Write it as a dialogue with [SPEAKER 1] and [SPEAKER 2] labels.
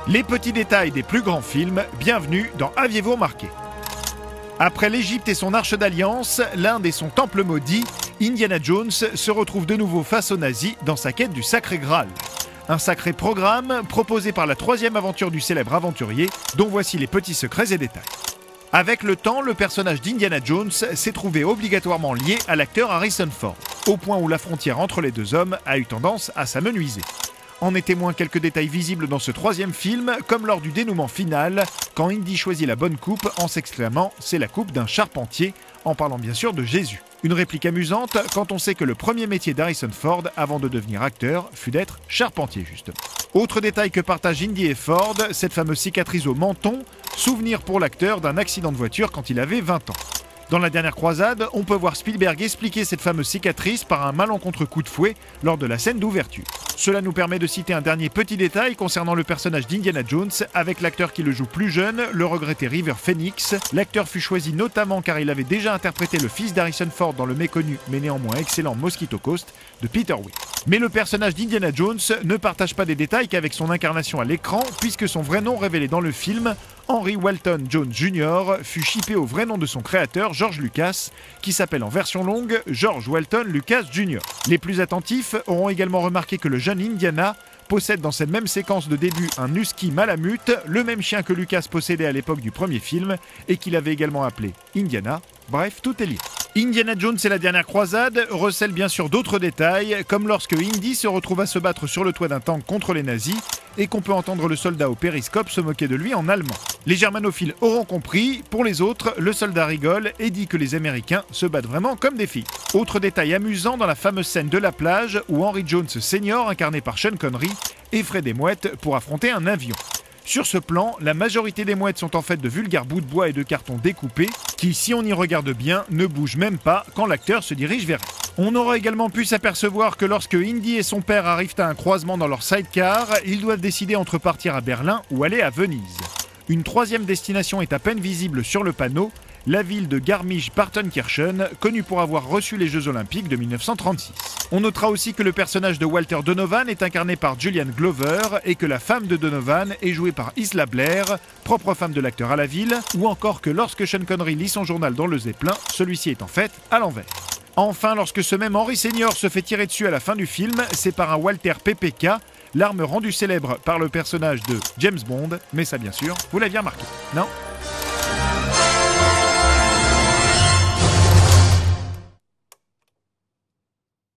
[SPEAKER 1] Les petits détails des plus grands films, bienvenue dans Aviez-vous remarqué? Après l'Égypte et son arche d'alliance, l'Inde et son temple maudit, Indiana Jones se retrouve de nouveau face aux nazis dans sa quête du Sacré Graal. Un sacré programme proposé par la troisième aventure du célèbre aventurier, dont voici les petits secrets et détails. Avec le temps, le personnage d'Indiana Jones s'est trouvé obligatoirement lié à l'acteur Harrison Ford, au point où la frontière entre les deux hommes a eu tendance à s'amenuiser. En est témoin quelques détails visibles dans ce troisième film, comme lors du dénouement final, quand Indy choisit la bonne coupe en s'exclamant « c'est la coupe d'un charpentier », en parlant bien sûr de Jésus. Une réplique amusante quand on sait que le premier métier d'Harrison Ford avant de devenir acteur fut d'être charpentier justement. Autre détail que partagent Indy et Ford, cette fameuse cicatrice au menton, souvenir pour l'acteur d'un accident de voiture quand il avait 20 ans. Dans La Dernière Croisade, on peut voir Spielberg expliquer cette fameuse cicatrice par un malencontreux coup de fouet lors de la scène d'ouverture. Cela nous permet de citer un dernier petit détail concernant le personnage d'Indiana Jones avec l'acteur qui le joue plus jeune, le regretté River Phoenix. L'acteur fut choisi notamment car il avait déjà interprété le fils d'Harrison Ford dans le méconnu mais néanmoins excellent Mosquito Coast de Peter Weir. Mais le personnage d'Indiana Jones ne partage pas des détails qu'avec son incarnation à l'écran puisque son vrai nom révélé dans le film, Henry Walton Jones Jr., fut chippé au vrai nom de son créateur, George Lucas, qui s'appelle en version longue George Walton Lucas Jr. Les plus attentifs auront également remarqué que le jeune Indiana possède dans cette même séquence de début un husky malamute, le même chien que Lucas possédait à l'époque du premier film et qu'il avait également appelé Indiana. Bref, tout est lié. Indiana Jones et la Dernière Croisade recèlent bien sûr d'autres détails, comme lorsque Indy se retrouve à se battre sur le toit d'un tank contre les nazis et qu'on peut entendre le soldat au périscope se moquer de lui en allemand. Les germanophiles auront compris, pour les autres, le soldat rigole et dit que les Américains se battent vraiment comme des filles. Autre détail amusant dans la fameuse scène de la plage où Henry Jones Sr., incarné par Sean Connery, effraie des mouettes pour affronter un avion. Sur ce plan, la majorité des mouettes sont en fait de vulgaires bouts de bois et de carton découpés qui, si on y regarde bien, ne bougent même pas quand l'acteur se dirige vers elles. On aura également pu s'apercevoir que lorsque Indy et son père arrivent à un croisement dans leur sidecar, ils doivent décider entre partir à Berlin ou aller à Venise. Une troisième destination est à peine visible sur le panneau, la ville de Garmisch-Partenkirchen, connue pour avoir reçu les Jeux Olympiques de 1936. On notera aussi que le personnage de Walter Donovan est incarné par Julian Glover et que la femme de Donovan est jouée par Isla Blair, propre femme de l'acteur à la ville, ou encore que lorsque Sean Connery lit son journal dans le Zeppelin, celui-ci est en fait à l'envers. Enfin, lorsque ce même Henry Senior se fait tirer dessus à la fin du film, c'est par un Walter PPK, l'arme rendue célèbre par le personnage de James Bond, mais ça bien sûr, vous l'aviez remarqué, non ?